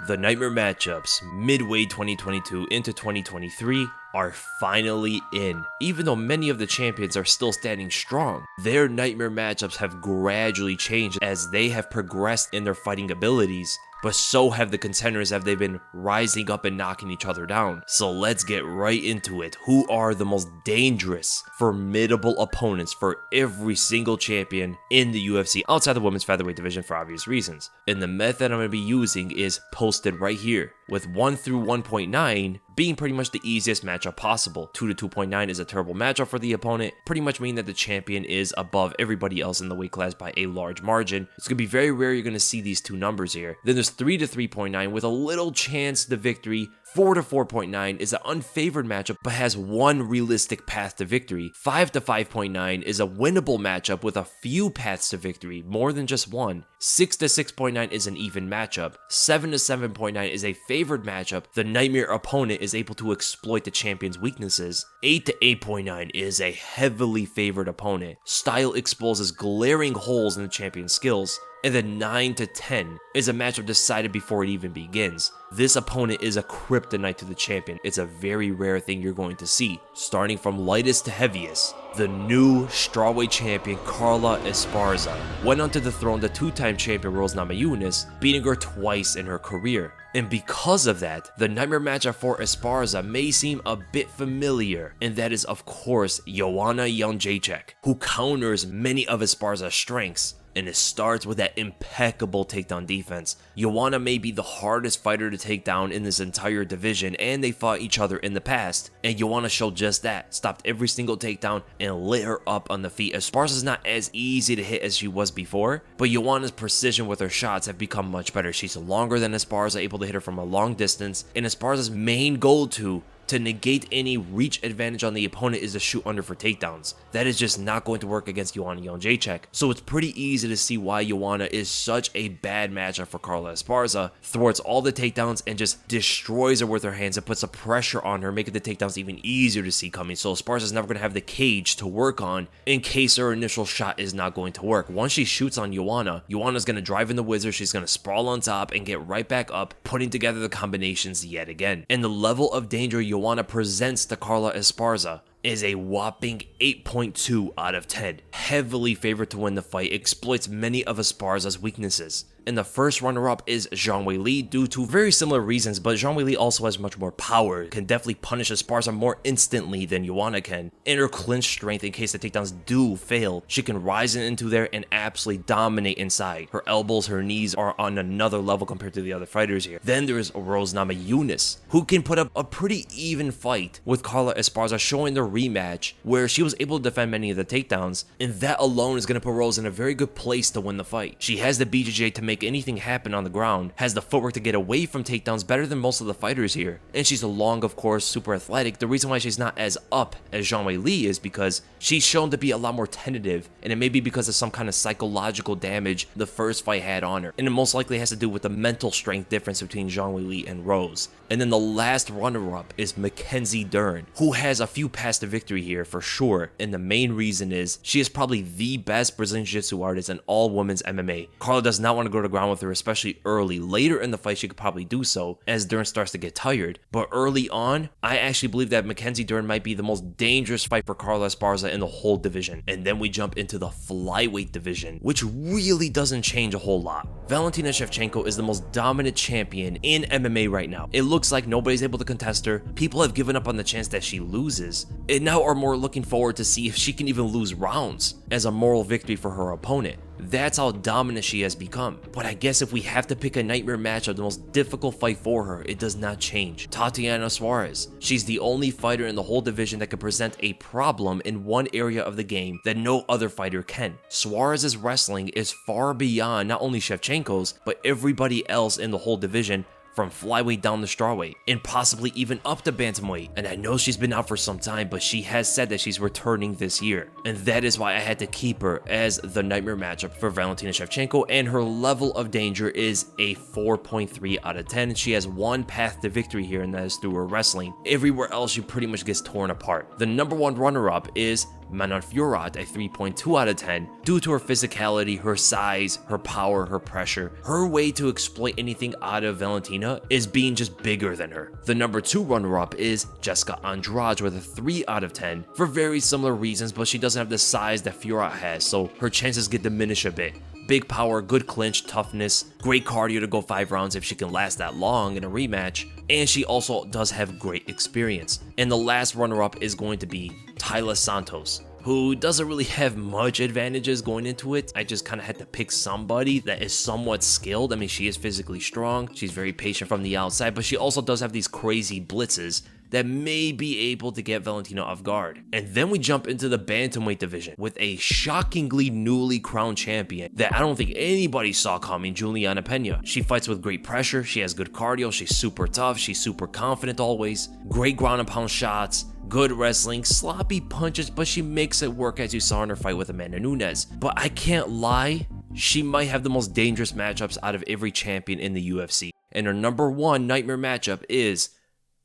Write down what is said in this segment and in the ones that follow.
The Nightmare matchups midway 2022 into 2023 are finally in. Even though many of the champions are still standing strong, their Nightmare matchups have gradually changed as they have progressed in their fighting abilities, but so have the contenders as they've been rising up and knocking each other down. So let's get right into it. Who are the most dangerous, formidable opponents for every single champion in the UFC outside the women's featherweight division for obvious reasons? And the method I'm going to be using is posted right here, with 1 through 1.9 being pretty much the easiest matchup possible. 2 to 2.9 is a terrible matchup for the opponent, pretty much meaning that the champion is above everybody else in the weight class by a large margin. It's going to be very rare you're going to see these two numbers here. Then there's 3 to 3.9 with a little chance to victory. 4 to 4.9 is an unfavored matchup but has one realistic path to victory. 5 to 5.9 is a winnable matchup with a few paths to victory, more than just one. 6 to 6.9 is an even matchup. 7 to 7.9 is a favored matchup. The Nightmare opponent is able to exploit the champion's weaknesses. 8 to 8.9 is a heavily favored opponent. Style exposes glaring holes in the champion's skills. And then 9 to 10 is a matchup decided before it even begins. This opponent is a kryptonite to the champion. It's a very rare thing you're going to see. Starting from lightest to heaviest, the new strawweight champion Carla Esparza went onto the throne the two-time champion Rose Namajunas, beating her twice in her career. And because of that, the Nightmare matchup for Esparza may seem a bit familiar, and that is of course Joanna Jędrzejczyk, who counters many of Esparza's strengths. And it starts with that impeccable takedown defense. Joanna may be the hardest fighter to take down in this entire division, and they fought each other in the past. And Joanna showed just that, stopped every single takedown and lit her up on the feet. Esparza's not as easy to hit as she was before, but Joanna's precision with her shots have become much better. She's longer than Esparza, able to hit her from a long distance, and Esparza's main goal to negate any reach advantage on the opponent is to shoot under for takedowns. That is just not going to work against Joanna Jędrzejczyk. So it's pretty easy to see why Joanna is such a bad matchup for Carla Esparza. Thwarts all the takedowns and just destroys her with her hands and puts a pressure on her, making the takedowns even easier to see coming. So Esparza's never going to have the cage to work on in case her initial shot is not going to work. Once she shoots on Joanna, Joanna's going to drive in the wizard. She's going to sprawl on top and get right back up, putting together the combinations yet again. And the level of danger Joanna presents to Carla Esparza is a whopping 8.2 out of 10. Heavily favored to win the fight, exploits many of Esparza's weaknesses. And the first runner-up is Zhang Weili due to very similar reasons, but Zhang Weili also has much more power, can definitely punish Esparza more instantly than Joanna can. And her clinch strength, in case the takedowns do fail, she can rise into there and absolutely dominate inside. Her elbows, her knees are on another level compared to the other fighters here. Then there's Rose Namajunas, who can put up a pretty even fight with Carla Esparza, showing the rematch where she was able to defend many of the takedowns, and that alone is going to put Rose in a very good place to win the fight. She has the BJJ to make anything happen on the ground, has the footwork to get away from takedowns better than most of the fighters here, and she's long, of course, super athletic. The reason why she's not as up as Zhang Weili is because she's shown to be a lot more tentative, and it may be because of some kind of psychological damage the first fight had on her, and it most likely has to do with the mental strength difference between Zhang Weili and Rose. And then the last runner-up is Mackenzie Dern, who has a few paths to victory here for sure, and the main reason is she is probably the best Brazilian Jiu-Jitsu artist in all women's MMA. Carla does not want to go to ground with her, especially early. Later in the fight, she could probably do so as Dern starts to get tired, but early on, I actually believe that Mackenzie Dern might be the most dangerous fight for Carla Esparza in the whole division. And then we jump into the flyweight division, which really doesn't change a whole lot. Valentina Shevchenko is the most dominant champion in MMA right now. It looks like nobody's able to contest her. People have given up on the chance that she loses, and now are more looking forward to see if she can even lose rounds as a moral victory for her opponent. That's how dominant she has become. But I guess if we have to pick a nightmare matchup, the most difficult fight for her, it does not change. Tatiana Suarez. She's the only fighter in the whole division that can present a problem in one area of the game that no other fighter can. Suarez's wrestling is far beyond not only Shevchenko's, but everybody else in the whole division, from flyweight down to strawweight, and possibly even up to bantamweight. And I know she's been out for some time, but she has said that she's returning this year. And that is why I had to keep her as the nightmare matchup for Valentina Shevchenko, and her level of danger is a 4.3 out of 10. She has one path to victory here, and that is through her wrestling. Everywhere else, she pretty much gets torn apart. The number one runner-up is Manon Fiorot a 3.2 out of 10 due to her physicality, her size, her power, her pressure. Her way to exploit anything out of Valentina is being just bigger than her. The number 2 runner-up is Jessica Andrade with a 3 out of 10 for very similar reasons, but she doesn't have the size that Fiorot has, so her chances get diminished a bit. Big power, good clinch, toughness, great cardio to go 5 rounds if she can last that long in a rematch, and she also does have great experience. And the last runner-up is going to be Taila Santos, who doesn't really have much advantages going into it. I just kind of had to pick somebody that is somewhat skilled. I mean, she is physically strong, she's very patient from the outside, but she also does have these crazy blitzes that may be able to get Valentina off guard. And then we jump into the bantamweight division with a shockingly newly crowned champion that I don't think anybody saw coming, Julianna Pena. She fights with great pressure, she has good cardio, she's super tough, she's super confident always, great ground and pound shots, good wrestling, sloppy punches, but she makes it work as you saw in her fight with Amanda Nunes. But I can't lie, she might have the most dangerous matchups out of every champion in the UFC. And her number 1 nightmare matchup is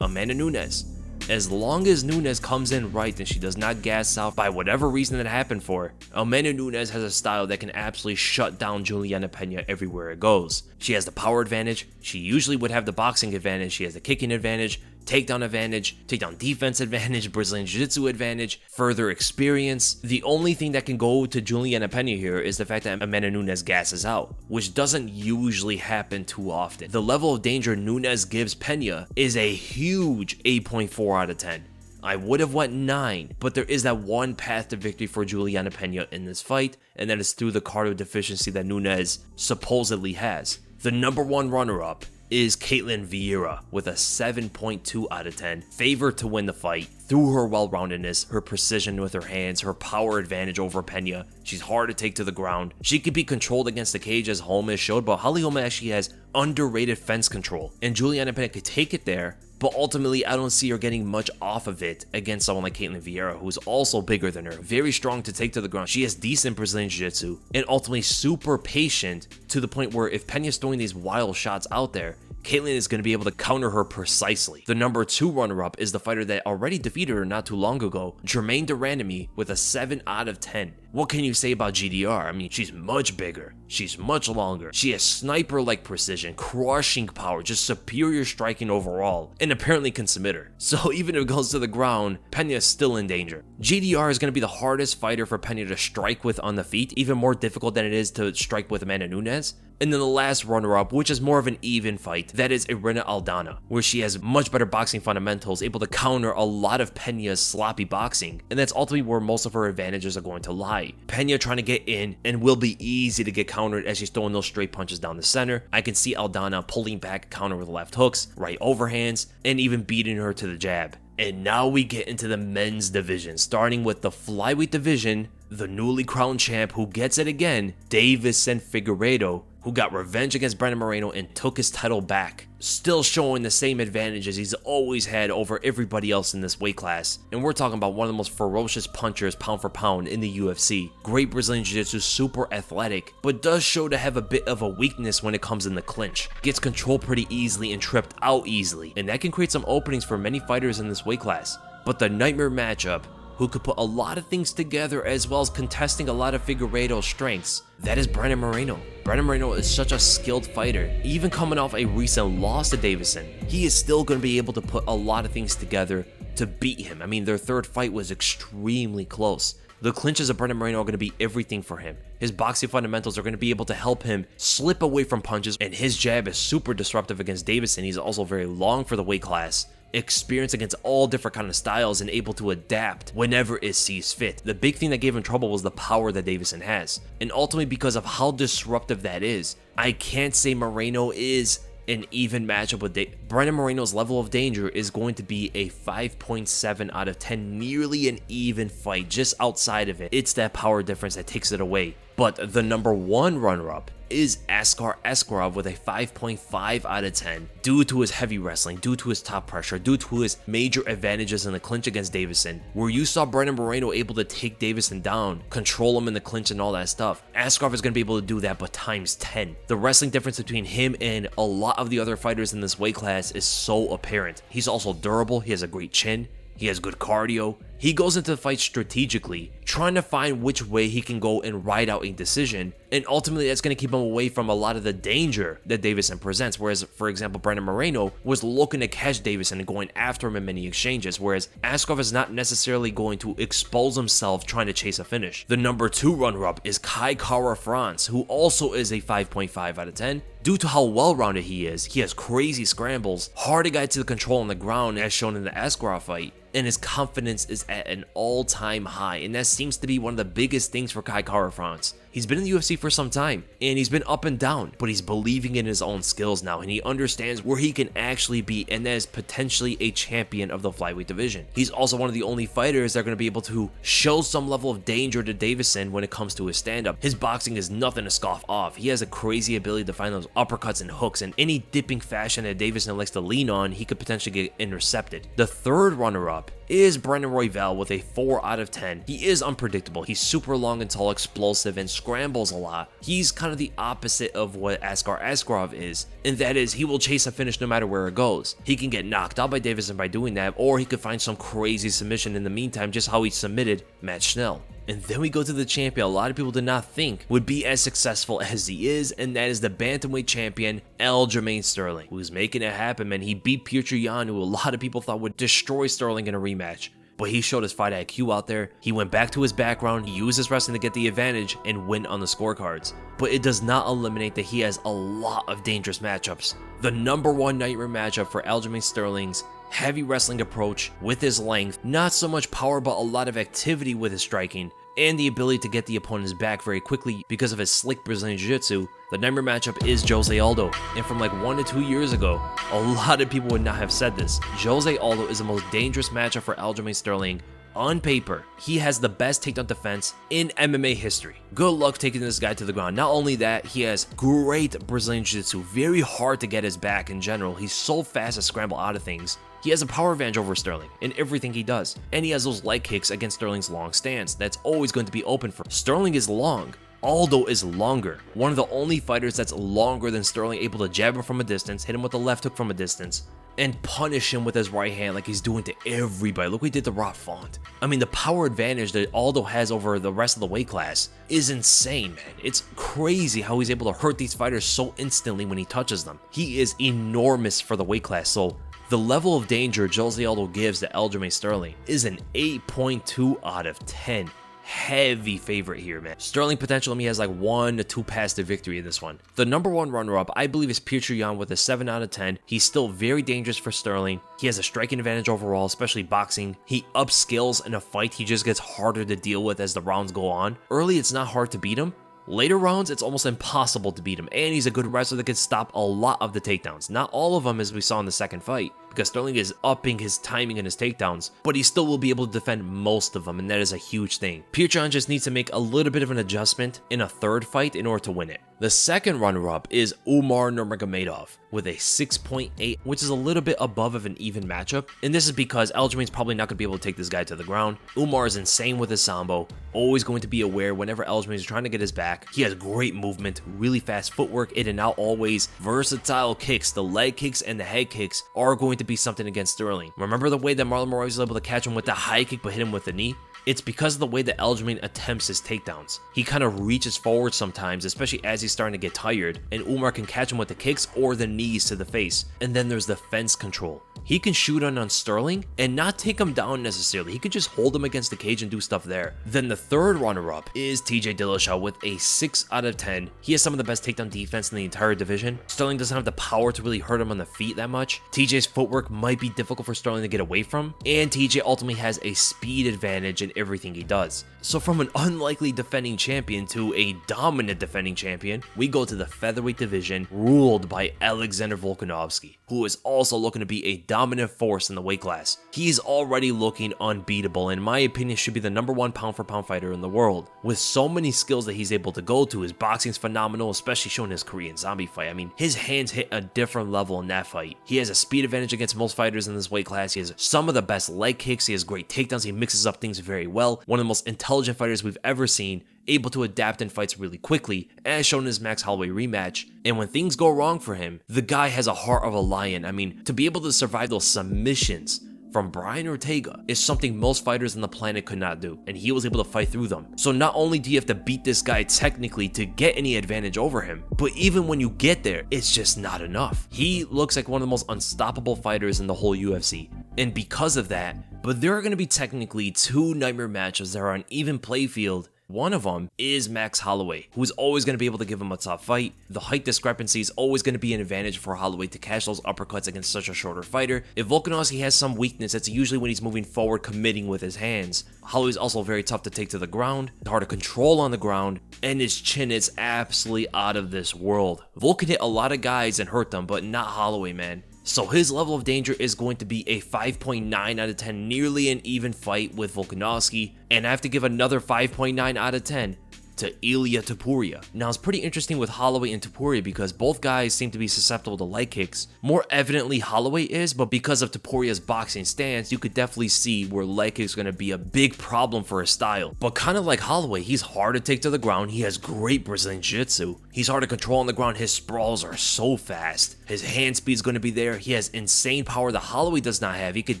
Amanda Nunes. As long as Nunes comes in right and she does not gas out by whatever reason that happened for her, Amanda Nunes has a style that can absolutely shut down Julianna Pena everywhere it goes. She has the power advantage, she usually would have the boxing advantage, she has the kicking advantage, takedown defense advantage, Brazilian Jiu-Jitsu advantage, further experience. The only thing that can go to Julianna Pena here is the fact that Amanda Nunes gasses out, which doesn't usually happen too often. The level of danger Nunes gives Pena is a huge 8.4 out of 10. I would have went 9, but there is that one path to victory for Julianna Pena in this fight, and that is through the cardio deficiency that Nunes supposedly has. The number 1 runner-up is Ketlen Vieira with a 7.2 out of 10, favored to win the fight through her well-roundedness, her precision with her hands, her power advantage over Pena. She's hard to take to the ground. She can be controlled against the cage as Holmes showed, but Holly Holm actually has underrated fence control, and Julianna Pena could take it there, but ultimately I don't see her getting much off of it against someone like Ketlen Vieira, who's also bigger than her, very strong to take to the ground. She has decent Brazilian Jiu-Jitsu, and ultimately super patient to the point where if Pena's throwing these wild shots out there, Ketlen is going to be able to counter her precisely. The number 2 runner-up is the fighter that already defeated her not too long ago, Germaine de Randamie, with a 7 out of 10. What can you say about GDR? I mean, she's much bigger, she's much longer, she has sniper-like precision, crushing power, just superior striking overall, and apparently can submit her. So even if it goes to the ground, Pena is still in danger. GDR is going to be the hardest fighter for Pena to strike with on the feet, even more difficult than it is to strike with Amanda Nunes. And then the last runner-up, which is more of an even fight, that is Irina Aldana, where she has much better boxing fundamentals, able to counter a lot of Pena's sloppy boxing, and that's ultimately where most of her advantages are going to lie. Pena trying to get in and will be easy to get countered as she's throwing those straight punches down the center. I can see Aldana pulling back, counter with left hooks, right overhands, and even beating her to the jab. And now we get into the men's division, starting with the flyweight division, the newly crowned champ who gets it again, Deiveson Figueiredo, who got revenge against Brandon Moreno and took his title back, still showing the same advantages he's always had over everybody else in this weight class. And we're talking about one of the most ferocious punchers pound for pound in the UFC. Great Brazilian Jiu-Jitsu, super athletic, but does show to have a bit of a weakness when it comes in the clinch. Gets controlled pretty easily and tripped out easily, and that can create some openings for many fighters in this weight class. But the nightmare matchup, who could put a lot of things together as well as contesting a lot of Figueiredo's strengths, that is Brandon Moreno. Brandon Moreno is such a skilled fighter. Even coming off a recent loss to Deiveson, he is still going to be able to put a lot of things together to beat him. I mean, their third fight was extremely close. The clinches of Brandon Moreno are going to be everything for him. His boxing fundamentals are going to be able to help him slip away from punches, and his jab is super disruptive against Deiveson. He's also very long for the weight class, experience against all different kind of styles, and able to adapt whenever it sees fit. The big thing that gave him trouble was the power that Deiveson has, and ultimately because of how disruptive that is, I can't say Moreno is an even matchup with Brandon Moreno's level of danger is going to be a 5.7 out of 10, nearly an even fight. Just outside of it, it's that power difference that takes it away. But the number 1 runner-up is Askar Askarov with a 5.5 out of 10 due to his heavy wrestling, due to his top pressure, due to his major advantages in the clinch against Deiveson, where you saw Brandon Moreno able to take Deiveson down, control him in the clinch and all that stuff. Askarov is going to be able to do that, but times 10. The wrestling difference between him and a lot of the other fighters in this weight class is so apparent. He's also durable, he has a great chin, he has good cardio, he goes into the fight strategically, trying to find which way he can go and ride out a decision, and ultimately that's going to keep him away from a lot of the danger that Deiveson presents. Whereas, for example, Brandon Moreno was looking to catch Deiveson and going after him in many exchanges, whereas Askarov is not necessarily going to expose himself trying to chase a finish. The number 2 runner-up is Kai Kara-France, who also is a 5.5 out of 10. Due to how well-rounded he is, he has crazy scrambles, hard to get to the control on the ground as shown in the Askarov fight, and his confidence is at an all-time high, and that seems to be one of the biggest things for Kai Kara-France. He's been in the UFC for some time, and he's been up and down, but he's believing in his own skills now, and he understands where he can actually be, and that is potentially a champion of the flyweight division. He's also one of the only fighters that are going to be able to show some level of danger to Deiveson when it comes to his stand-up. His boxing is nothing to scoff off. He has a crazy ability to find those uppercuts and hooks, and any dipping fashion that Deiveson likes to lean on, he could potentially get intercepted. The third runner-up is Brendan Royval with a 4 out of 10. He is unpredictable. He's super long and tall, explosive, and scrambles a lot. He's kind of the opposite of what Askar Askarov is, and that is he will chase a finish no matter where it goes. He can get knocked out by Deiveson by doing that, or he could find some crazy submission in the meantime, just how he submitted Matt Schnell. And then we go to the champion a lot of people did not think would be as successful as he is, and that is the bantamweight champion, Aljamain Sterling, who's making it happen, man. He beat Petr Yan, who a lot of people thought would destroy Sterling in a rematch. But he showed his fight IQ out there. He went back to his background, he used his wrestling to get the advantage and win on the scorecards. But it does not eliminate that he has a lot of dangerous matchups. The number 1 nightmare matchup for Aljamain Sterling's heavy wrestling approach with his length, not so much power but a lot of activity with his striking, and the ability to get the opponent's back very quickly because of his slick Brazilian Jiu-Jitsu. The nightmare matchup is Jose Aldo, and from like 1 to 2 years ago, a lot of people would not have said this. Jose Aldo is the most dangerous matchup for Aljamain Sterling. On paper, he has the best takedown defense in MMA history. Good luck taking this guy to the ground. Not only that, he has great Brazilian Jiu-Jitsu, very hard to get his back in general. He's so fast to scramble out of things. He has a power advantage over Sterling in everything he does, and he has those leg kicks against Sterling's long stance. That's always going to be open for him. Sterling is long. Aldo is longer. One of the only fighters that's longer than Sterling, able to jab him from a distance, hit him with the left hook from a distance, and punish him with his right hand like he's doing to everybody. Look what he did to Rob Font. I mean, the power advantage that Aldo has over the rest of the weight class is insane, man. It's crazy how he's able to hurt these fighters so instantly when he touches them. He is enormous for the weight class, so the level of danger Jose Aldo gives to Aljamain Sterling is an 8.2 out of 10. Heavy favorite here, man. Sterling potentially has like 1 to 2 paths to victory in this one. The number 1 runner-up, I believe, is Petr Yan with a 7 out of 10. He's still very dangerous for Sterling. He has a striking advantage overall, especially boxing. He upskills in a fight. He just gets harder to deal with as the rounds go on. Early, it's not hard to beat him. Later rounds, it's almost impossible to beat him, and he's a good wrestler that can stop a lot of the takedowns. Not all of them, as we saw in the second fight, because Sterling is upping his timing and his takedowns, but he still will be able to defend most of them, and that is a huge thing. Petr Yan just needs to make a little bit of an adjustment in a third fight in order to win it. The second runner-up is Umar Nurmagomedov with a 6.8, which is a little bit above of an even matchup, and this is because Aljamain's probably not going to be able to take this guy to the ground. Umar is insane with his sambo, always going to be aware whenever Aljamain is trying to get his back. He has great movement, really fast footwork, in and out always, versatile kicks. The leg kicks and the head kicks are going to be something against Sterling. Remember the way that Marlon Moraes was able to catch him with the high kick but hit him with the knee? It's because of the way that Aljamain attempts his takedowns. He kind of reaches forward sometimes, especially as he's starting to get tired, and Umar can catch him with the kicks or the knees to the face. And then there's the fence control. He can shoot on Sterling and not take him down necessarily. He could just hold him against the cage and do stuff there. Then the third runner-up is TJ Dillashaw with a 6 out of 10. He has some of the best takedown defense in the entire division. Sterling doesn't have the power to really hurt him on the feet that much. TJ's footwork might be difficult for Sterling to get away from, and TJ ultimately has a speed advantage in everything he does. So from an unlikely defending champion to a dominant defending champion, we go to the featherweight division ruled by Alexander Volkanovski, who is also looking to be a dominant force in the weight class. He's already looking unbeatable, and in my opinion should be the number 1 pound for pound fighter in the world. With so many skills that he's able to go to, his boxing's phenomenal, especially showing his Korean zombie fight. I mean, his hands hit a different level in that fight. He has a speed advantage against most fighters in this weight class. He has some of the best leg kicks. He has great takedowns. He mixes up things very well. One of the most intelligent fighters we've ever seen, able to adapt in fights really quickly, as shown in his Max Holloway rematch. And when things go wrong for him, the guy has a heart of a lion. I mean, to be able to survive those submissions from Brian Ortega is something most fighters on the planet could not do, and he was able to fight through them. So not only do you have to beat this guy technically to get any advantage over him, but even when you get there, it's just not enough. He looks like one of the most unstoppable fighters in the whole UFC, and because of that, but there are going to be technically 2 nightmare matchups that are on even play field. One of them is Max Holloway, who's always going to be able to give him a tough fight. The height discrepancy is always going to be an advantage for Holloway to catch those uppercuts against such a shorter fighter. If Volkanovski has some weakness, it's usually when he's moving forward, committing with his hands. Holloway's also very tough to take to the ground, hard to control on the ground, and his chin is absolutely out of this world. Volk can hit a lot of guys and hurt them, but not Holloway, man. So his level of danger is going to be a 5.9 out of 10, nearly an even fight with Volkanovski, and I have to give another 5.9 out of 10 to Ilia Topuria. Now it's pretty interesting with Holloway and Topuria because both guys seem to be susceptible to leg kicks. More evidently Holloway is, but because of Topuria's boxing stance, you could definitely see where leg kicks are going to be a big problem for his style. But kind of like Holloway, he's hard to take to the ground, he has great Brazilian Jiu-Jitsu, he's hard to control on the ground, his sprawls are so fast, his hand speed is going to be there, he has insane power that Holloway does not have. He could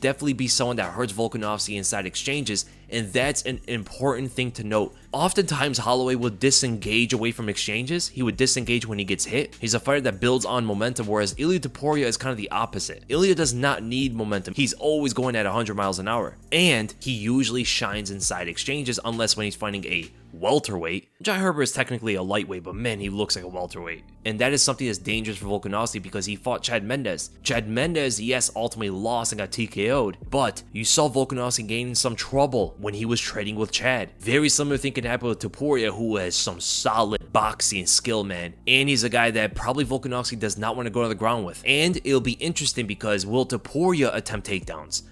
definitely be someone that hurts Volkanovski inside exchanges, and that's an important thing to note. Oftentimes Holloway will disengage away from exchanges, he would disengage when he gets hit. He's a fighter that builds on momentum, whereas Ilia Topuria is kind of the opposite. Ilia does not need momentum, he's always going at 100 miles an hour, and he usually shines inside exchanges unless when he's fighting a welterweight. Jai Herbert is technically a lightweight, but man, he looks like a welterweight. And that is something that's dangerous for Volkanovski because he fought Chad Mendes. Chad Mendes, yes, ultimately lost and got TKO'd, but you saw Volkanovski gaining some trouble when he was trading with Chad. Very similar thing can happen with Topuria, who has some solid boxing skill, man. And he's a guy that probably Volkanovski does not want to go to the ground with. And it'll be interesting because will Topuria attempt takedowns?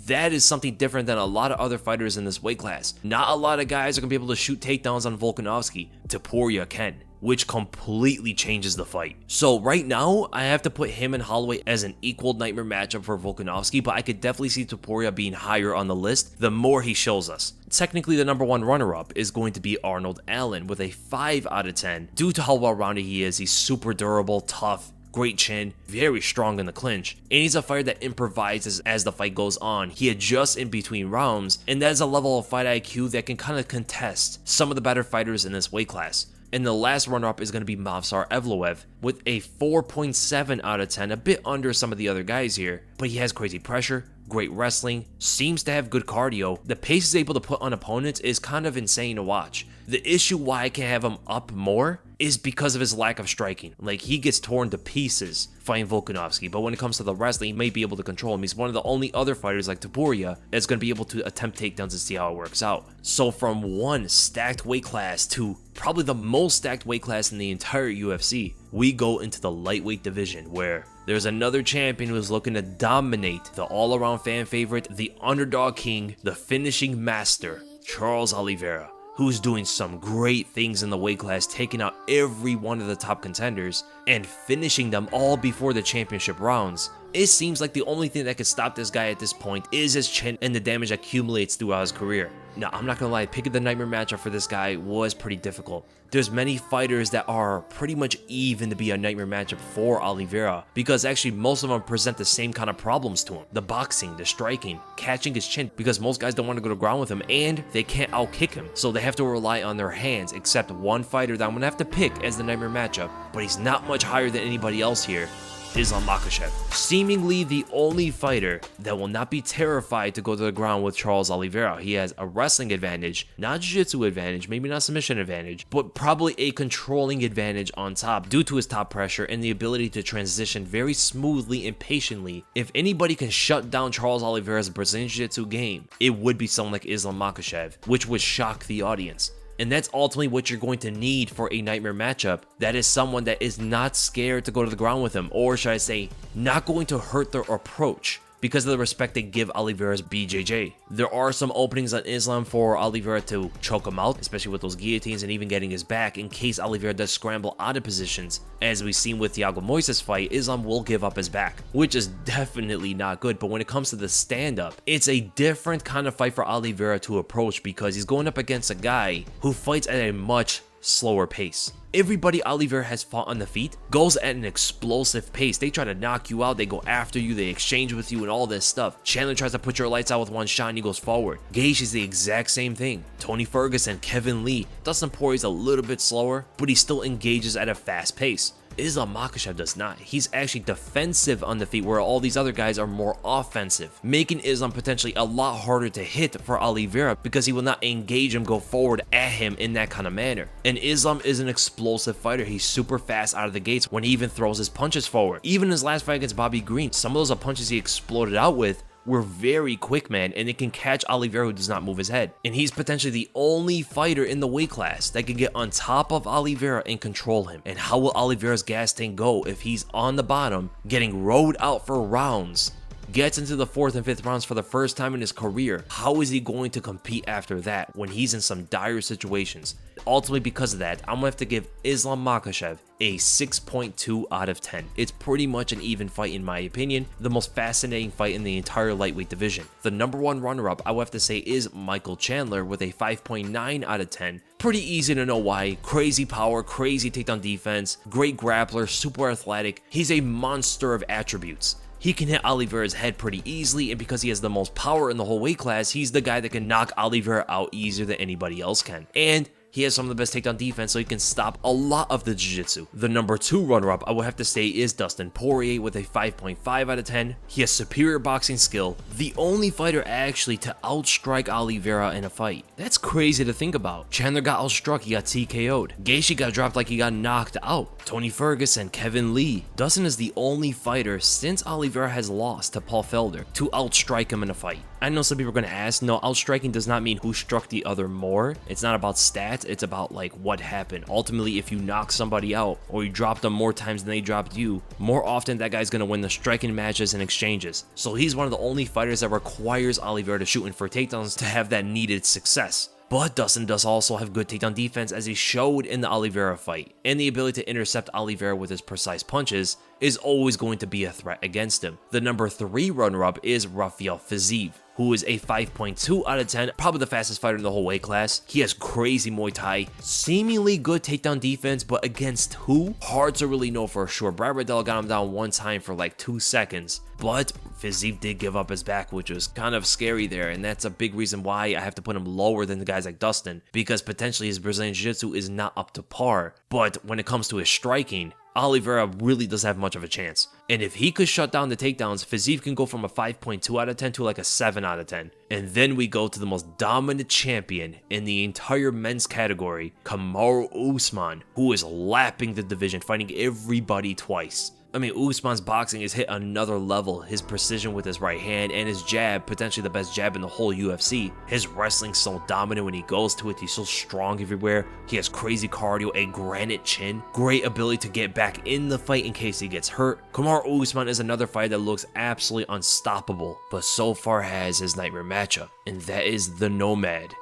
That is something different than a lot of other fighters in this weight class. Not a lot of guys are going to be able to shoot takedowns on Volkanovski. Topuria can, which completely changes the fight. So right now, I have to put him and Holloway as an equal nightmare matchup for Volkanovski, but I could definitely see Topuria being higher on the list the more he shows us. Technically, the number 1 runner-up is going to be Arnold Allen with a 5 out of 10. Due to how well-rounded he is, he's super durable, tough, great chin, very strong in the clinch, and he's a fighter that improvises as the fight goes on. He adjusts in between rounds, and that is a level of fight IQ that can kind of contest some of the better fighters in this weight class. And the last runner-up is going to be Movsar Evloev with a 4.7 out of 10, a bit under some of the other guys here, but he has crazy pressure, great wrestling, seems to have good cardio. The pace he's able to put on opponents is kind of insane to watch. The issue why I can have him up more is because of his lack of striking. Like, he gets torn to pieces fighting Volkanovski, but when it comes to the wrestling, he may be able to control him. He's one of the only other fighters like Topuria that's going to be able to attempt takedowns and see how it works out. So from one stacked weight class to probably the most stacked weight class in the entire UFC, we go into the lightweight division where there's another champion who's looking to dominate the all-around fan favorite, the underdog king, the finishing master, Charles Oliveira, who's doing some great things in the weight class, taking out every one of the top contenders and finishing them all before the championship rounds. It seems like the only thing that can stop this guy at this point is his chin and the damage that accumulates throughout his career. Now, I'm not gonna lie, picking the nightmare matchup for this guy was pretty difficult. There's many fighters that are pretty much even to be a nightmare matchup for Oliveira because actually most of them present the same kind of problems to him. The boxing, the striking, catching his chin, because most guys don't want to go to ground with him and they can't outkick him. So they have to rely on their hands, except one fighter that I'm gonna have to pick as the nightmare matchup, but he's not much higher than anybody else here. Islam Makhachev, seemingly the only fighter that will not be terrified to go to the ground with Charles Oliveira. He has a wrestling advantage, not jiu-jitsu advantage, maybe not submission advantage, but probably a controlling advantage on top due to his top pressure and the ability to transition very smoothly and patiently. If anybody can shut down Charles Oliveira's Brazilian jiu-jitsu game, it would be someone like Islam Makhachev, which would shock the audience. And that's ultimately what you're going to need for a nightmare matchup. That is someone that is not scared to go to the ground with him, or should I say, not going to hurt their approach because of the respect they give Oliveira's BJJ. There are some openings on Islam for Oliveira to choke him out, especially with those guillotines and even getting his back in case Oliveira does scramble out of positions. As we've seen with Thiago Moises' fight, Islam will give up his back, which is definitely not good. But when it comes to the stand-up, it's a different kind of fight for Oliveira to approach because he's going up against a guy who fights at a much slower pace. Everybody Oliveira has fought on the feet goes at an explosive pace. They try to knock you out, they go after you, they exchange with you and all this stuff. Chandler tries to put your lights out with one shot and he goes forward. Gaethje is the exact same thing. Tony Ferguson, Kevin Lee. Dustin Poirier's a little bit slower, but he still engages at a fast pace. Islam Makhachev does not. He's actually defensive on the feet, where all these other guys are more offensive, making Islam potentially a lot harder to hit for Oliveira because he will not engage him, go forward at him in that kind of manner. And Islam is an explosive fighter. He's super fast out of the gates when he even throws his punches forward. Even in his last fight against Bobby Green, some of those punches he exploded out with were very quick, man, and it can catch Oliveira, who does not move his head. And he's potentially the only fighter in the weight class that can get on top of Oliveira and control him. And how will Oliveira's gas tank go if he's on the bottom, getting rode out for rounds, gets into the 4th and 5th rounds for the first time in his career? How is he going to compete after that when he's in some dire situations? Ultimately, because of that, I'm gonna have to give Islam Makhachev a 6.2 out of 10. It's pretty much an even fight in my opinion, the most fascinating fight in the entire lightweight division. The number 1 runner-up, I would have to say, is Michael Chandler with a 5.9 out of 10. Pretty easy to know why. Crazy power, crazy takedown defense, great grappler, super athletic. He's a monster of attributes. He can hit Oliveira's head pretty easily, and because he has the most power in the whole weight class, he's the guy that can knock Oliveira out easier than anybody else can. And he has some of the best takedown defense, so he can stop a lot of the jiu-jitsu. The number 2 runner-up, I would have to say, is Dustin Poirier with a 5.5 out of 10. He has superior boxing skill, the only fighter actually to outstrike Oliveira in a fight. That's crazy to think about. Chandler got outstruck, he got TKO'd. Gaethje got dropped like he got knocked out. Tony Ferguson, Kevin Lee. Dustin is the only fighter since Oliveira has lost to Paul Felder to outstrike him in a fight. I know some people are going to ask, no, outstriking does not mean who struck the other more. It's not about stats, it's about like what happened. Ultimately, if you knock somebody out or you drop them more times than they dropped you, more often that guy's going to win the striking matches and exchanges. So he's one of the only fighters that requires Oliveira to shoot in for takedowns to have that needed success. But Dustin does also have good takedown defense, as he showed in the Oliveira fight, and the ability to intercept Oliveira with his precise punches is always going to be a threat against him. The number 3 runner-up is Rafael Fiziev, who is a 5.2 out of 10, probably the fastest fighter in the whole weight class. He has crazy Muay Thai, seemingly good takedown defense, but against who? Hard to really know for sure. Brad Riddell got him down one time for like 2 seconds, but Fiziev did give up his back, which was kind of scary there, and that's a big reason why I have to put him lower than the guys like Dustin, because potentially his Brazilian Jiu-Jitsu is not up to par. But when it comes to his striking, Oliveira really doesn't have much of a chance. And if he could shut down the takedowns, Fiziev can go from a 5.2 out of 10 to like a 7 out of 10. And then we go to the most dominant champion in the entire men's category, Kamaru Usman, who is lapping the division, fighting everybody twice. I mean, Usman's boxing has hit another level. His precision with his right hand and his jab, potentially the best jab in the whole UFC. His wrestling's so dominant when he goes to it. He's so strong everywhere. He has crazy cardio, a granite chin, great ability to get back in the fight in case he gets hurt. Kamaru Usman is another fighter that looks absolutely unstoppable, but so far has his nightmare matchup, and that is the Nomad,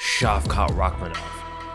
Shavkat Rakhmonov,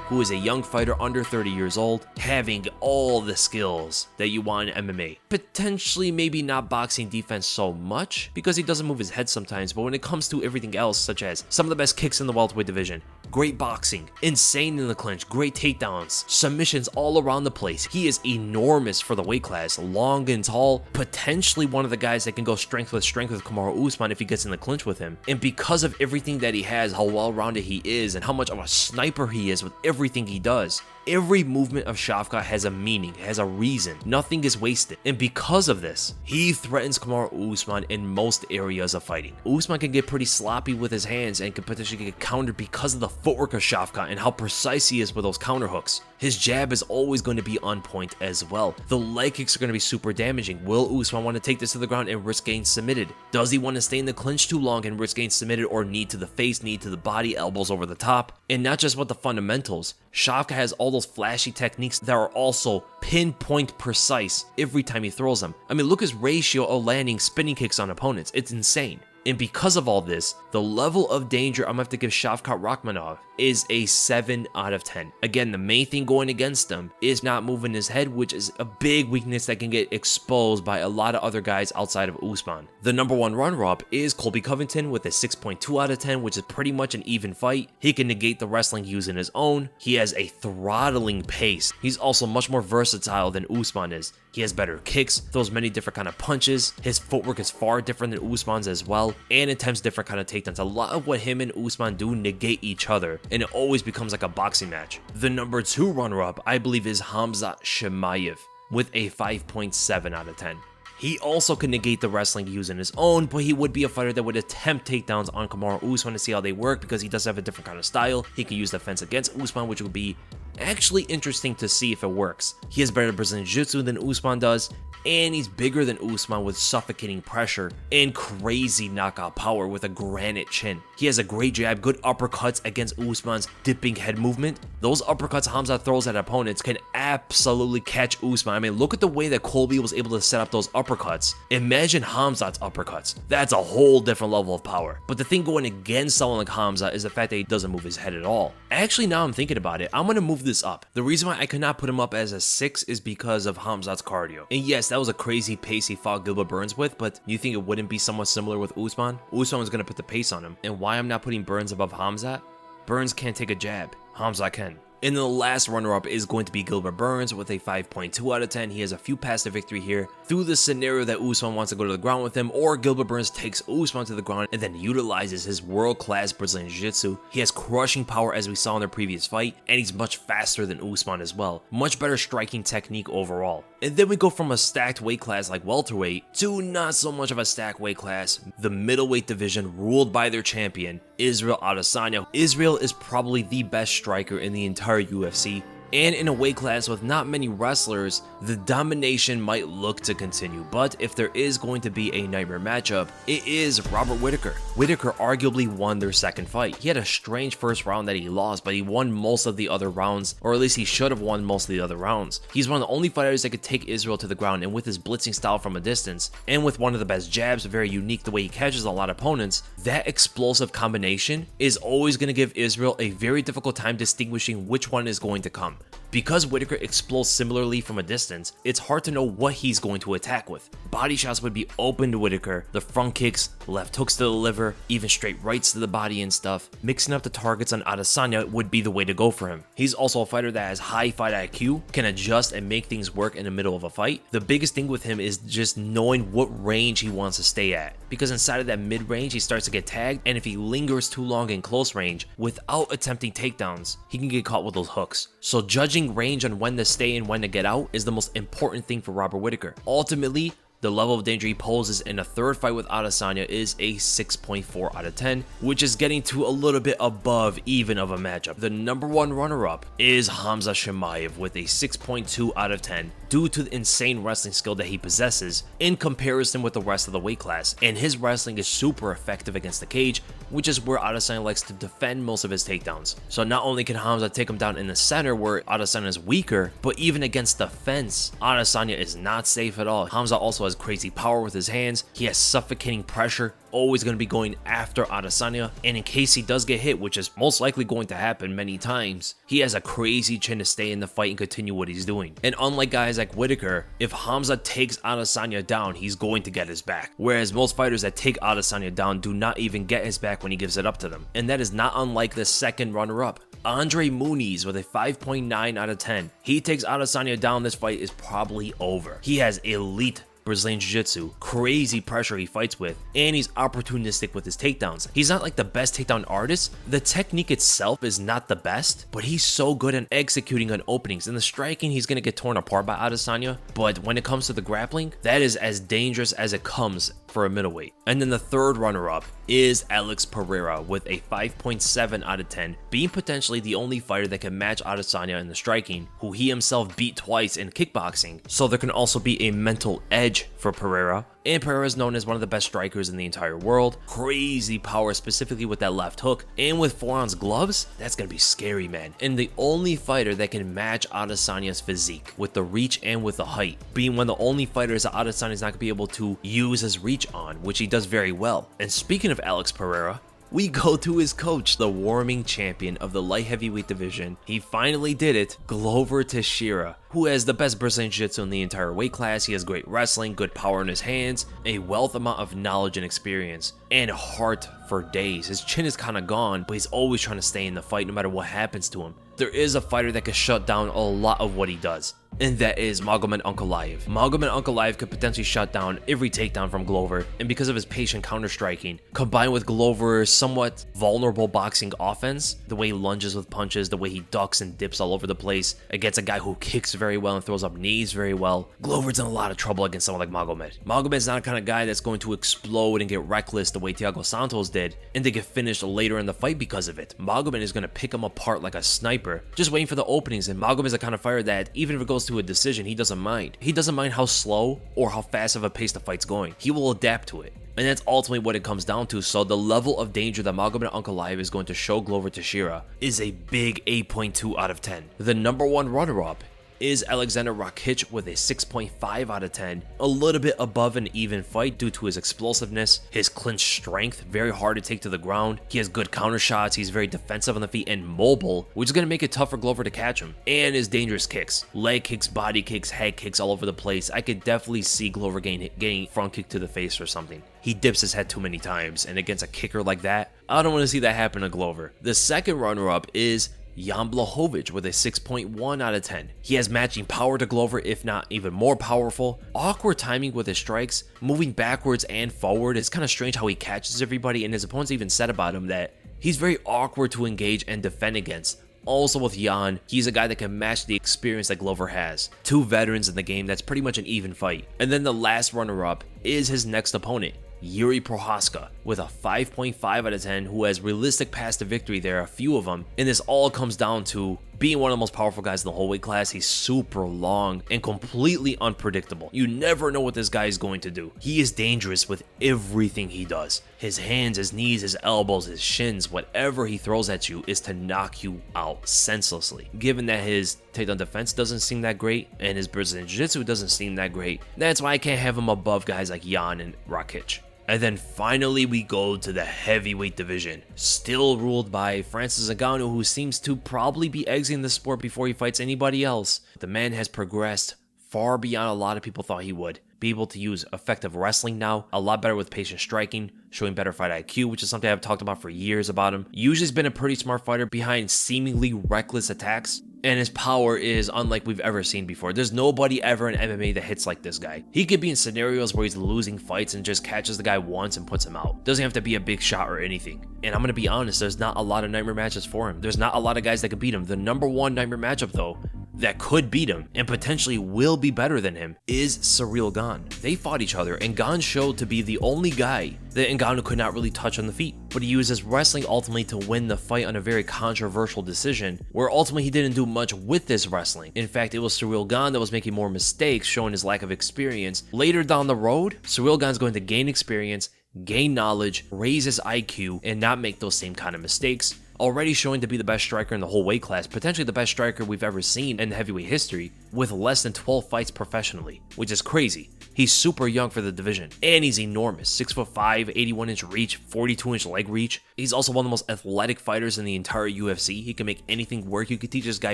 who is a young fighter under 30 years old, having all the skills that you want in MMA. Potentially maybe not boxing defense so much, because he doesn't move his head sometimes, but when it comes to everything else, such as some of the best kicks in the welterweight division, great boxing, insane in the clinch, great takedowns, submissions all around the place. He is enormous for the weight class, long and tall, potentially one of the guys that can go strength with Kamaru Usman if he gets in the clinch with him. And because of everything that he has, how well-rounded he is, and how much of a sniper he is with everything he does, every movement of Shavkat has a meaning, has a reason. Nothing is wasted. And because of this, he threatens Kamaru Usman in most areas of fighting. Usman can get pretty sloppy with his hands and can potentially get countered because of the footwork of Shavkat and how precise he is with those counter hooks. His jab is always going to be on point as well. The leg kicks are going to be super damaging. Will Usman want to take this to the ground and risk getting submitted? Does he want to stay in the clinch too long and risk getting submitted, or knee to the face, knee to the body, elbows over the top? And not just with the fundamentals, Shavkat has all those flashy techniques that are also pinpoint precise every time he throws them. I mean, look at his ratio of landing spinning kicks on opponents. It's insane. And because of all this, the level of danger I'm gonna have to give Shavkat Rakhmonov is a 7 out of 10. Again, the main thing going against him is not moving his head, which is a big weakness that can get exposed by a lot of other guys outside of Usman. The number 1 runner-up is Colby Covington with a 6.2 out of 10, which is pretty much an even fight. He can negate the wrestling using his own. He has a throttling pace. He's also much more versatile than Usman is. He has better kicks, throws many different kind of punches. His footwork is far different than Usman's as well, and attempts different kind of takedowns. A lot of what him and Usman do negate each other, and it always becomes like a boxing match. The number 2 runner-up, I believe, is Khamzat Chimaev with a 5.7 out of 10. He also can negate the wrestling using his own, but he would be a fighter that would attempt takedowns on Kamaru Usman to see how they work, because he does have a different kind of style. He can use defense against Usman, which would be actually interesting to see if it works. He has better Brazilian Jiu-Jitsu than Usman does, and he's bigger than Usman with suffocating pressure and crazy knockout power with a granite chin. He has a great jab, good uppercuts against Usman's dipping head movement. Those uppercuts Khamzat throws at opponents can absolutely catch Usman. I mean, look at the way that Colby was able to set up those uppercuts. Imagine Khamzat's uppercuts. That's a whole different level of power. But the thing going against someone like Khamzat is the fact that he doesn't move his head at all. Actually, now I'm thinking about it, I'm going to move this up. The reason why I could not put him up as a 6 is because of Khamzat's cardio. And yes, that was a crazy pace he fought Gilbert Burns with, but you think it wouldn't be somewhat similar with Usman? Usman was going to put the pace on him. And why I'm not putting Burns above Khamzat? Burns can't take a jab. Khamzat can. And then the last runner-up is going to be Gilbert Burns with a 5.2 out of 10. He has a few paths to victory here through the scenario that Usman wants to go to the ground with him, or Gilbert Burns takes Usman to the ground and then utilizes his world-class Brazilian Jiu-Jitsu. He has crushing power as we saw in their previous fight, and he's much faster than Usman as well. Much better striking technique overall. And then we go from a stacked weight class like welterweight to not so much of a stacked weight class, the middleweight division ruled by their champion, Israel Adesanya. Israel is probably the best striker in the entire UFC, and in a weight class with not many wrestlers, the domination might look to continue. But if there is going to be a nightmare matchup, it is Robert Whittaker. Whittaker arguably won their second fight. He had a strange first round that he lost, but he won most of the other rounds, or at least he should have won most of the other rounds. He's one of the only fighters that could take Israel to the ground, and with his blitzing style from a distance, and with one of the best jabs, very unique the way he catches a lot of opponents, that explosive combination is always going to give Israel a very difficult time distinguishing which one is going to come. Because Whittaker explodes similarly from a distance, it's hard to know what he's going to attack with. Body shots would be open to Whittaker, the front kicks, left hooks to the liver, even straight rights to the body and stuff. Mixing up the targets on Adesanya would be the way to go for him. He's also a fighter that has high fight IQ, can adjust and make things work in the middle of a fight. The biggest thing with him is just knowing what range he wants to stay at, because inside of that mid-range he starts to get tagged, and if he lingers too long in close range without attempting takedowns, he can get caught with those hooks. So judging range on when to stay and when to get out is the most important thing for Robert Whittaker. Ultimately, the level of danger he poses in a third fight with Adesanya is a 6.4 out of 10, which is getting to a little bit above even of a matchup. The number 1 runner-up is Khamzat Chimaev with a 6.2 out of 10 due to the insane wrestling skill that he possesses in comparison with the rest of the weight class, and his wrestling is super effective against the cage, which is where Adesanya likes to defend most of his takedowns. So not only can Khamzat take him down in the center where Adesanya is weaker, but even against the fence, Adesanya is not safe at all. Khamzat also has crazy power with his hands. He has suffocating pressure, always going to be going after Adesanya, and in case he does get hit, which is most likely going to happen many times, he has a crazy chin to stay in the fight and continue what he's doing. And unlike guys like Whittaker, if Khamzat takes Adesanya down, he's going to get his back, whereas most fighters that take Adesanya down do not even get his back when he gives it up to them. And that is not unlike the second runner-up, Andre Muniz, with a 5.9 out of 10. He takes Adesanya down, this fight is probably over. He has elite Brazilian Jiu-Jitsu, crazy pressure he fights with, and he's opportunistic with his takedowns. He's not like the best takedown artist. The technique itself is not the best, but he's so good at executing on openings. In the striking, he's going to get torn apart by Adesanya, but when it comes to the grappling, that is as dangerous as it comes for a middleweight. And then the third runner-up is Alex Pereira with a 5.7 out of 10, being potentially the only fighter that can match Adesanya in the striking, who he himself beat twice in kickboxing. So there can also be a mental edge for Pereira. And Pereira is known as one of the best strikers in the entire world. Crazy power, specifically with that left hook. And with 4-ounce gloves, that's going to be scary, man. And the only fighter that can match Adesanya's physique with the reach and with the height, being one of the only fighters that Adesanya is not going to be able to use his reach on, which he does very well. And speaking of Alex Pereira, we go to his coach, the warming champion of the light heavyweight division. He finally did it, Glover Teixeira, who has the best Brazilian Jiu-Jitsu in the entire weight class. He has great wrestling, good power in his hands, a wealth amount of knowledge and experience, and heart for days. His chin is kind of gone, but he's always trying to stay in the fight no matter what happens to him. There is a fighter that could shut down a lot of what he does, and that is Magomed Ankalaev. Magomed Ankalaev could potentially shut down every takedown from Glover, and because of his patient counter-striking, combined with Glover's somewhat vulnerable boxing offense, the way he lunges with punches, the way he ducks and dips all over the place against a guy who kicks very well and throws up knees very well, Glover's in a lot of trouble against someone like Magomed. Magomed's not the kind of guy that's going to explode and get reckless the way Thiago Santos did, and to get finished later in the fight because of it. Magomed is going to pick him apart like a sniper, just waiting for the openings, and Magomed is the kind of fighter that even if it goes to a decision, he doesn't mind. He doesn't mind how slow or how fast of a pace the fight's going. He will adapt to it. And that's ultimately what it comes down to. So the level of danger that Magomed Ankalaev is going to show Glover Teixeira is a big 8.2 out of 10. The number one runner-up is Alexander Rakic with a 6.5 out of 10, a little bit above an even fight due to his explosiveness, his clinch strength, very hard to take to the ground. He has good counter shots, he's very defensive on the feet and mobile, which is going to make it tough for Glover to catch him, and his dangerous kicks, leg kicks, body kicks, head kicks all over the place. I could definitely see Glover getting front kick to the face or something. He dips his head too many times, and against a kicker like that, I don't want to see that happen to Glover. The second runner-up is Jan Blachowicz with a 6.1 out of 10. He has matching power to Glover, if not even more powerful. Awkward timing with his strikes, moving backwards and forward. It's kind of strange how he catches everybody, and his opponents even said about him that he's very awkward to engage and defend against. Also with Jan, he's a guy that can match the experience that Glover has. Two veterans in the game, that's pretty much an even fight. And then the last runner-up is his next opponent, Yuri Prohaska, with a 5.5 out of 10, who has realistic paths to victory. There are a few of them, and this all comes down to being one of the most powerful guys in the whole weight class. He's super long and completely unpredictable. You never know what this guy is going to do. He is dangerous with everything he does. His hands, his knees, his elbows, his shins, whatever he throws at you is to knock you out senselessly. Given that his takedown defense doesn't seem that great and his Brazilian Jiu-Jitsu doesn't seem that great, that's why I can't have him above guys like Jan and Rakic. And then finally we go to the heavyweight division, still ruled by Francis Ngannou, who seems to probably be exiting the sport before he fights anybody else. The man has progressed far beyond a lot of people thought he would. Be able to use effective wrestling now, a lot better with patient striking, showing better fight IQ, which is something I've talked about for years about him. Usually has been a pretty smart fighter behind seemingly reckless attacks, and his power is unlike we've ever seen before. There's nobody ever in MMA that hits like this guy. He could be in scenarios where he's losing fights and just catches the guy once and puts him out. Doesn't have to be a big shot or anything. And I'm going to be honest, there's not a lot of nightmare matches for him. There's not a lot of guys that could beat him. The number one nightmare matchup, though, that could beat him and potentially will be better than him is Ciryl Gane. They fought each other, and Gane showed to be the only guy that Ngannou could not really touch on the feet. But he used his wrestling ultimately to win the fight on a very controversial decision, where ultimately he didn't do much with this wrestling. In fact, it was Ciryl Gane that was making more mistakes, showing his lack of experience. Later down the road, Ciryl Gane's going to gain experience, gain knowledge, raise his IQ, and not make those same kind of mistakes. Already showing to be the best striker in the whole weight class, potentially the best striker we've ever seen in heavyweight history, with less than 12 fights professionally, which is crazy. He's super young for the division, and he's enormous. 6'5", 81-inch reach, 42-inch leg reach. He's also one of the most athletic fighters in the entire UFC. He can make anything work. You could teach this guy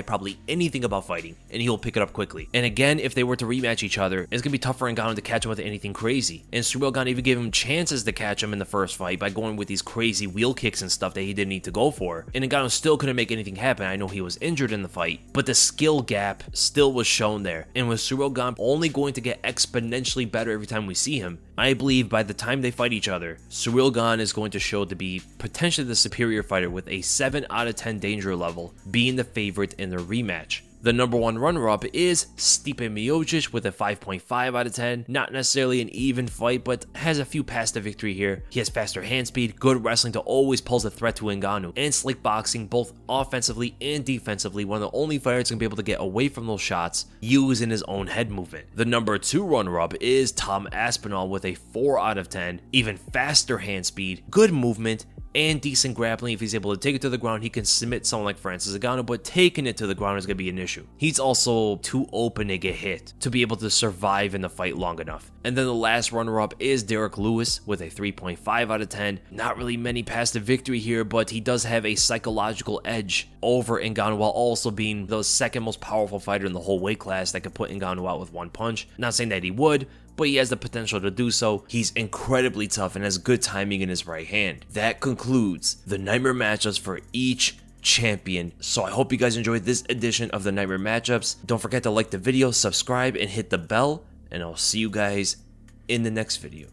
probably anything about fighting, and he'll pick it up quickly. And again, if they were to rematch each other, it's gonna be tough for Ngannou to catch him with anything crazy. And Ciryl Gane even gave him chances to catch him in the first fight by going with these crazy wheel kicks and stuff that he didn't need to go for. And Ngannou still couldn't make anything happen. I know he was injured in the fight, but the skill gap still was shown there. And with Ciryl Gane only going to get exponentially better every time we see him, I believe by the time they fight each other, Ciryl Gane is going to show to be potentially the superior fighter with a 7 out of 10 danger level, being the favorite in the rematch. The number 1 runner-up is Stipe Miocic with a 5.5 out of 10. Not necessarily an even fight, but has a few paths to victory here. He has faster hand speed, good wrestling to always pose a threat to Ngannou, and slick boxing both offensively and defensively. One of the only fighters going to be able to get away from those shots using his own head movement. The number 2 runner-up is Tom Aspinall with a 4 out of 10. Even faster hand speed, good movement, and decent grappling. If he's able to take it to the ground, he can submit someone like Francis Ngannou, but taking it to the ground is going to be an issue. He's also too open to get hit to be able to survive in the fight long enough. And then the last runner-up is Derek Lewis with a 3.5 out of 10. Not really many paths to victory here, but he does have a psychological edge over Ngannou while also being the second most powerful fighter in the whole weight class that could put Ngannou out with one punch. Not saying that he would, but he has the potential to do so. He's incredibly tough and has good timing in his right hand. That concludes the Nightmare matchups for each champion. So I hope you guys enjoyed this edition of the Nightmare matchups. Don't forget to like the video, subscribe, and hit the bell, and I'll see you guys in the next video.